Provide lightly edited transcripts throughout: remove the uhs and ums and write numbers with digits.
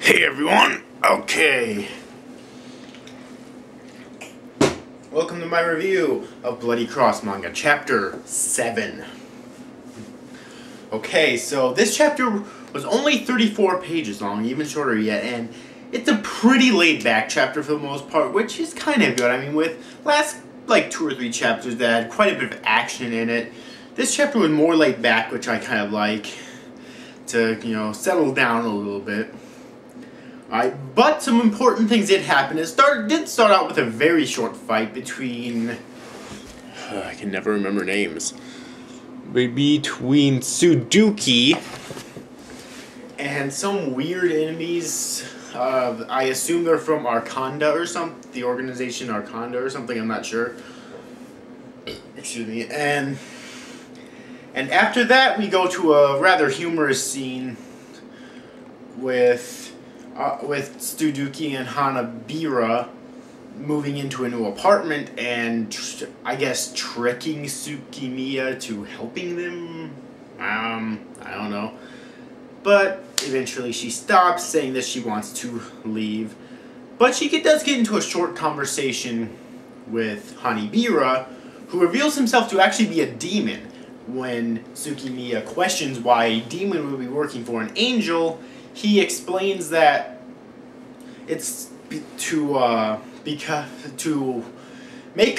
Hey everyone! Okay. Welcome to my review of Bloody Cross Manga, Chapter 7. Okay, so this chapter was only 34 pages long, even shorter yet, and it's a pretty laid-back chapter for the most part, which is kind of good. I mean, with last, like, 2 or 3 chapters that had quite a bit of action in it, this chapter was more laid-back, which I kind of like, to, you know, settle down a little bit. Alright, but some important things did happen. It did start out with a very short fight between... I can never remember names. Between Tsuduki and some weird enemies. I assume they're from Arconda or something. The organization Arconda or something, I'm not sure. Excuse me. And after that, we go to a rather humorous scene with Tsuduki and Hanabira moving into a new apartment and, I guess, tricking Tsukimiya to helping them? I don't know. But eventually she stops, saying that she wants to leave. But she does get into a short conversation with Hanabira, who reveals himself to actually be a demon. When Tsukimiya questions why a demon would be working for an angel, he explains that it's to make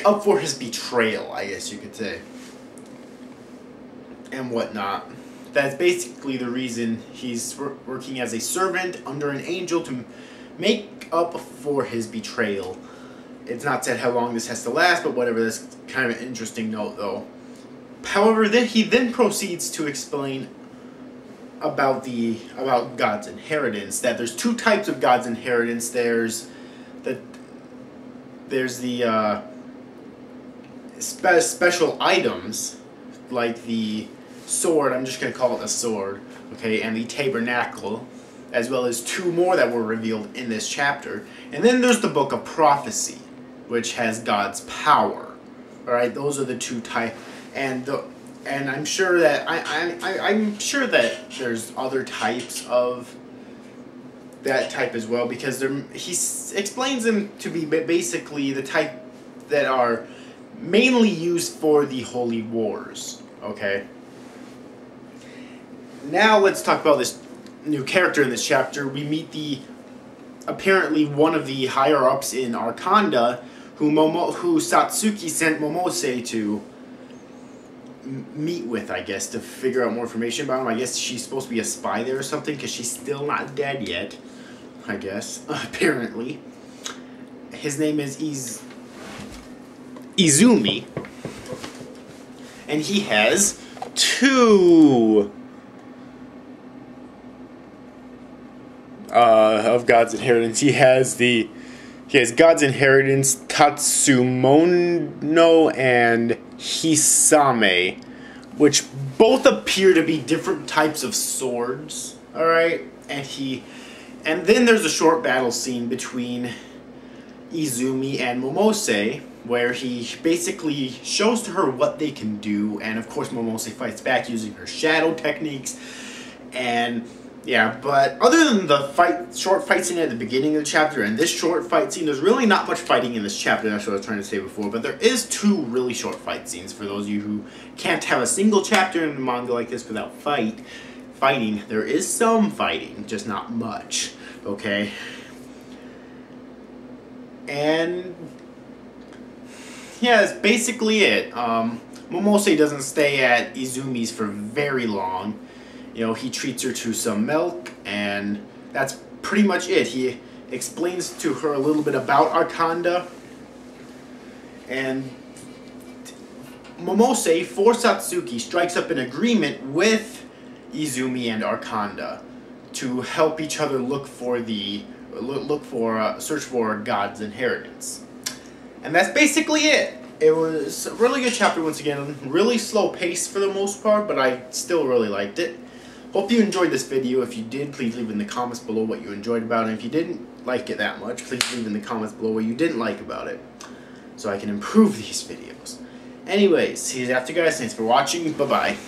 up for his betrayal, I guess you could say, and whatnot. That's basically the reason he's working as a servant under an angel, to make up for his betrayal. It's not said how long this has to last, but whatever. That's kind of an interesting note, though. However, he then proceeds to explain about God's inheritance, that there's 2 types of God's inheritance. There's the special items, like the sword, I'm just going to call it the sword, okay, and the tabernacle, as well as 2 more that were revealed in this chapter. And then there's the Book of Prophecy, which has God's power. Alright, those are the 2 types. And I'm sure that I'm sure that there's other types of that type as well, because he explains them to be basically the type that are mainly used for the holy wars. Okay. Now let's talk about this new character in this chapter. We meet apparently one of the higher ups in Arconda, who Satsuki sent Momose to meet with, I guess, to figure out more information about him. I guess she's supposed to be a spy there or something, because she's still not dead yet, I guess, apparently. His name is Izumi, and he has 2 of God's inheritance. He has God's inheritance, Tatsumono and Hisame, which both appear to be different types of swords. Alright? And then there's a short battle scene between Izumi and Momose, where he basically shows to her what they can do, and of course Momose fights back using her shadow techniques. And yeah, but other than the short fight scene at the beginning of the chapter and this short fight scene, there's really not much fighting in this chapter. That's what I was trying to say before. But there is 2 really short fight scenes for those of you who can't have a single chapter in a manga like this without fighting. There is some fighting, just not much. Okay? And yeah, that's basically it. Momose doesn't stay at Izumi's for very long. You know, he treats her to some milk, and that's pretty much it. He explains to her a little bit about Arconda, and Momose, for Satsuki, strikes up an agreement with Izumi and Arconda to help each other search for God's inheritance. And that's basically it. It was a really good chapter once again. Really slow pace for the most part, but I still really liked it. Hope you enjoyed this video. If you did, please leave in the comments below what you enjoyed about it. And if you didn't like it that much, please leave in the comments below what you didn't like about it, so I can improve these videos. Anyways, see you after, guys. Thanks for watching. Bye-bye.